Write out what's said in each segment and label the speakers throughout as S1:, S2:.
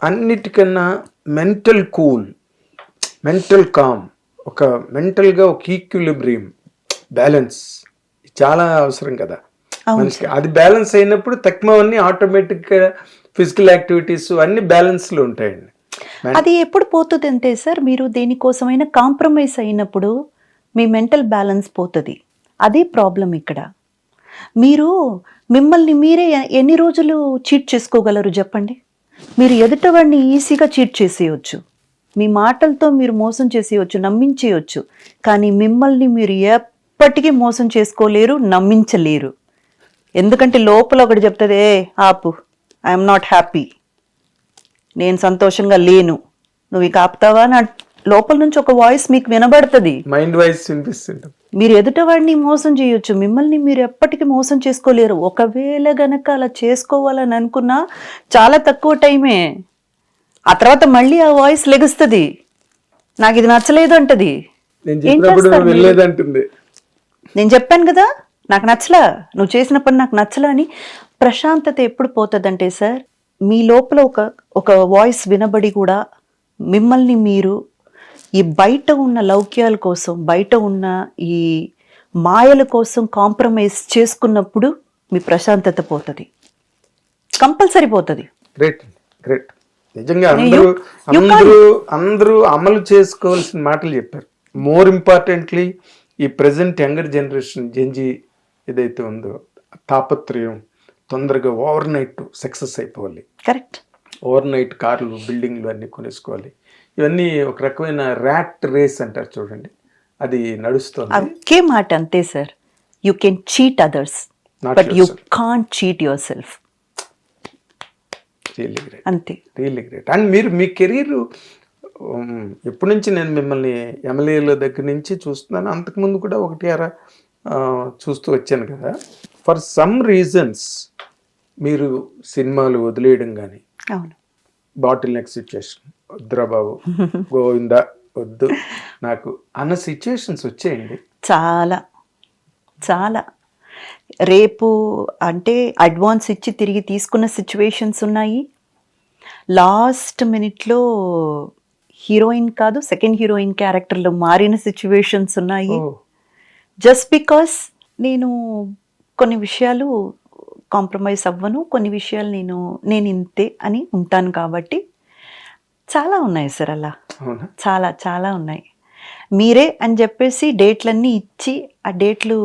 S1: అన్నిటికన్నా mental cool, mental com, ఒక మెంటల్గా ఒక ఈక్విలిబ్రియం, బ్యాలెన్స్ చాలా అవసరం కదా మనిషికి. అది బ్యాలెన్స్ అయినప్పుడు తక్కువన్నీ ఆటోమేటిక్గా ఫిజికల్ యాక్టివిటీస్ అన్ని బ్యాలెన్స్లో ఉంటాయండి.
S2: అది ఎప్పుడు పోతుంది అంటే సార్, మీరు దేనికోసమైనా కాంప్రమైజ్ అయినప్పుడు మీ మెంటల్ బ్యాలెన్స్ పోతుంది. అదే ప్రాబ్లం ఇక్కడ. మీరు మిమ్మల్ని మీరే ఎన్ని రోజులు చీట్ చేసుకోగలరు చెప్పండి? మీరు ఎదుటవాడిని ఈజీగా చీట్ చేసేయచ్చు, మీ మాటలతో మీరు మోసం చేసేయచ్చు, నమ్మించేయచ్చు. కానీ మిమ్మల్ని మీరు ఎప్పటికీ మోసం చేసుకోలేరు, నమ్మించలేరు. ఎందుకంటే లోపల ఒకటి చెప్తుంది, ఏ ఆపు, ఐఎమ్ నాట్ హ్యాపీ, నేను సంతోషంగా లేను, నువ్వు ఇక ఆపుతావా నా లోపల నుంచి ఒక వాయిస్ మీకు వినబడుతుంది,
S1: మైండ్ వాయిస్ వినిపిస్తుంది.
S2: మీరు ఎదుటవాడిని మోసం చేయొచ్చు, మిమ్మల్ని మీరు ఎప్పటికీ మోసం చేసుకోలేరు. ఒకవేళ గనక అలా చేసుకోవాలని అనుకున్నా చాలా తక్కువ టైమే. ఆ తర్వాత మళ్ళీ ఆ వాయిస్ లెగుస్తుంది, నాకు ఇది నచ్చలేదు అంటది. నేను చెప్పాను కదా నాకు నచ్చలా, నువ్వు చేసిన పని నాకు నచ్చలా అని. ప్రశాంతత ఎప్పుడు పోతుందంటే సార్, మీ లోపల ఒక వాయిస్ వినబడి కూడా మిమ్మల్ని మీరు ఈ బయట ఉన్న లౌక్యాల కోసం, బయట ఉన్న ఈ మాయల కోసం కాంప్రమైజ్ చేసుకున్నప్పుడు మీ ప్రశాంతత పోతుంది, కంపల్సరీ పోతుంది.
S1: Great great. నిజంగా అందరూ అమలు చేసుకోవాల్సిన మాటలు చెప్పారు. మోర్ ఇంపార్టెంట్లీ ఈ ప్రెసెంట్ యంగర్ జనరేషన్ జెన్జీ ఏదైతే ఉందో తాపత్రయం, తొందరగా ఓవర్ నైట్ సక్సెస్ అయిపోవాలి.
S2: కరెక్ట్.
S1: ఓవర్ నైట్ కార్లు, బిల్డింగ్లు అన్నీ కొనేసుకోవాలి. ఇవన్నీ ఒక రకమైన ర్యాట్ రేస్ అంటారు చూడండి, అది నడుస్తుంది.
S2: ఒకే మాట అంతే sir, you can cheat others but you can't cheat your self.
S1: Really great,
S2: అంతే,
S1: రియల్లీ గ్రేట్. అండ్ మీరు మీ కెరీర్ ఎప్పటి నుంచి, నేను మిమ్మల్ని ఎమ్మెల్యేల దగ్గర నుంచి చూస్తున్నాను, అంతకుముందు కూడా ఒకటి అరా చూస్తూ వచ్చాను కదా. ఫర్ సమ్ రీజన్స్ మీరు సినిమాలు వదిలేయడం కానీ,
S2: అవును,
S1: బాటిల్ నెక్ సిచ్యుయేషన్, వద్దురా బాబు గోవిందా వద్దు నాకు అన్న సిచ్యుయేషన్స్ వచ్చాయండి.
S2: చాలా చాలా. రేపు అంటే అడ్వాన్స్ ఇచ్చి తిరిగి తీసుకున్న సిచ్యువేషన్స్ ఉన్నాయి. లాస్ట్ మినిట్లో హీరోయిన్ కాదు, సెకండ్ హీరోయిన్ క్యారెక్టర్లో మారిన సిచ్యువేషన్స్ ఉన్నాయి. జస్ట్ బికాస్ నేను కొన్ని విషయాలు కాంప్రమైజ్ అవ్వను, కొన్ని విషయాలు నేను ఇంతే అని ఉంటాను కాబట్టి చాలా ఉన్నాయి సార్ అలా, చాలా చాలా ఉన్నాయి. మీరే అని చెప్పేసి డేట్లన్నీ ఇచ్చి, ఆ డేట్లు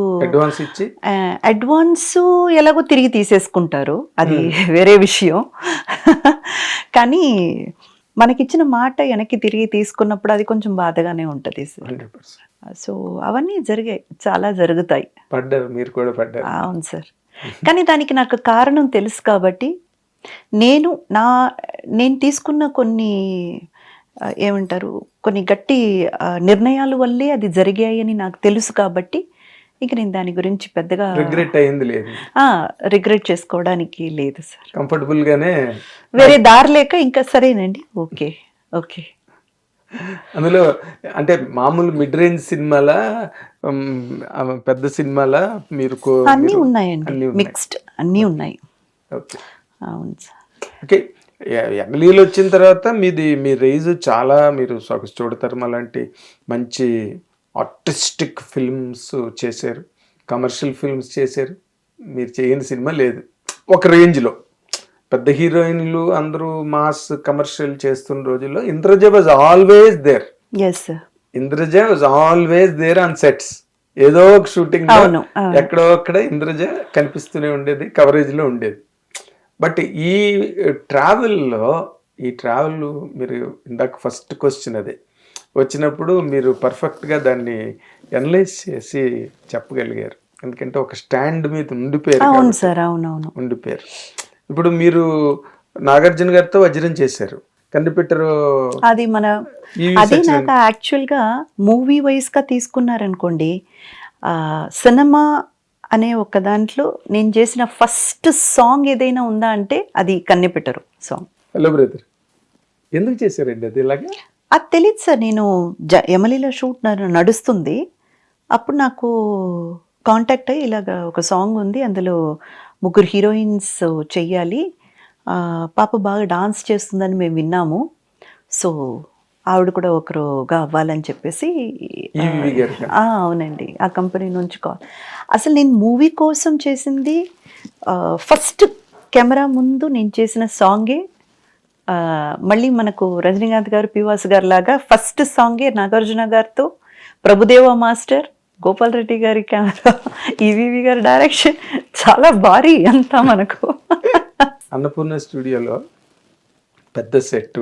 S2: అడ్వాన్స్ ఎలాగో తిరిగి తీసేసుకుంటారు, అది వేరే విషయం. కానీ మనకిచ్చిన మాట వెనక్కి తిరిగి తీసుకున్నప్పుడు అది కొంచెం బాధగానే ఉంటుంది సార్. సో అవన్నీ జరిగాయి, చాలా జరుగుతాయి.
S1: పడ్డారు, మీరు కూడా పడ్డారు.
S2: అవును సార్. కానీ దానికి నాకు కారణం తెలుసు కాబట్టి నేను తీసుకున్న కొన్ని ఏమంటారు, కొన్ని గట్టి నిర్ణయాల వల్లే అది జరిగాయని నాకు తెలుసు కాబట్టి ఇక నేను దాని గురించి పెద్దగా రిగ్రెట్ చేసుకోవడానికి లేదు సార్.
S1: కంఫర్టబుల్ గానే,
S2: వేరే దారి లేక ఇంకా సరేనండి, ఓకే ఓకే.
S1: అందులో అంటే మామూలు మిడ్ రేంజ్ సినిమాలా, పెద్ద సినిమాలా మీరు?
S2: అన్నీ ఉన్నాయండి, మిక్స్డ్ అన్నీ ఉన్నాయి.
S1: ఓకే,
S2: అవును సార్.
S1: ఓకే. ఎమ్మెల్యేలు వచ్చిన తర్వాత మీ రేంజ్ చాలా, మీరు చూడతారు అలాంటి మంచి ఆర్టిస్టిక్ ఫిల్మ్స్ చేశారు, కమర్షియల్ ఫిల్మ్స్ చేశారు. మీరు చేయని సినిమా లేదు ఒక రేంజ్లో. పెద్ద హీరోయిన్లు అందరూ మాస్ కమర్షియల్ చేస్తున్న రోజుల్లో Indraja was always there. Indraja was always there on sets. ఏదో ఒక షూటింగ్ ఎక్కడో అక్కడ ఇంద్రజ కనిపిస్తూనే ఉండేది, కవరేజ్లో ఉండేది. బట్ ఈ ట్రావెల్ మీరు ఇందాక ఫస్ట్ క్వశ్చన్ అదే వచ్చినప్పుడు మీరు పర్ఫెక్ట్గా దాన్ని అనలైజ్ చేసి చెప్పగలిగారు. ఎందుకంటే ఒక స్టాండ్ మీద ఉండిపోయారు.
S2: అవును సార్, అవునవును,
S1: ఉండిపోయారు. ఇప్పుడు మీరు నాగార్జున గారితో వజ్రం చేశారు, కనిపెట్టరు.
S2: అది నాకు యాక్చువల్గా మూవీ వైజ్గా తీసుకున్నారనుకోండి, సినిమా అనే ఒక దాంట్లో నేను చేసిన ఫస్ట్ సాంగ్ ఏదైనా ఉందా అంటే అది కన్నెపెట్టరు సాంగ్.
S1: హలో బ్రదర్ ఎందుకు చేశారండి అది? ఇలాగా
S2: అది తెలియదు సార్. నేను ఎమ్మెల్యేలో షూట్ నడుస్తుంది, అప్పుడు నాకు కాంటాక్ట్ అయ్యి ఇలాగ ఒక సాంగ్ ఉంది, అందులో 3 హీరోయిన్స్ చెయ్యాలి, పాప బాగా డాన్స్ చేస్తుందని మేము విన్నాము. సో ఆవిడ కూడా ఒకరుగా అవ్వాలని చెప్పేసి
S1: ఈవీవి గారు కదా?
S2: అవునండి. ఆ కంపెనీ నుంచి కాల్. అసలు నేను మూవీ కోసం చేసింది ఫస్ట్ కెమెరా ముందు నేను చేసిన సాంగే మళ్ళీ మనకు రజనీకాంత్ గారు, పివాస్ గారు లాగా ఫస్ట్ సాంగే నాగార్జున గారితో, ప్రభుదేవ మాస్టర్, గోపాల్ రెడ్డి గారి కెమెరా, ఈవీవి గారి డైరెక్షన్, చాలా భారీ అంతా మనకు.
S1: అన్నపూర్ణ స్టూడియోలో పెద్ద సెట్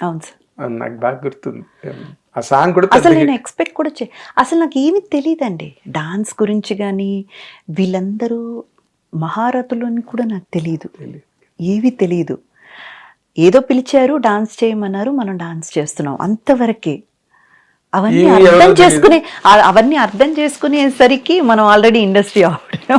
S2: అవును సార్.
S1: నాకు బాగా గుర్తుంది. ఆ సాంగ్ కూడా
S2: అసలు
S1: పెద్ద
S2: నేను ఎక్స్పెక్ట్ కూడా అసలు నాకు ఏమీ తెలియదండి డాన్స్ గురించి, కానీ వీళ్ళందరూ మహారథులు అని కూడా నాకు తెలియదు, ఏమీ తెలియదు. ఏదో పిలిచారు, డాన్స్ చేయమన్నారు, మనం డాన్స్ చేస్తున్నాం, అంతవరకే. అవన్నీ
S1: ఏమీ
S2: అర్థం
S1: ఎవరో
S2: చేసుకునే అవన్నీ అర్థం చేసుకునేసరికి మనం ఆల్రెడీ ఇండస్ట్రీ ఆవిడ.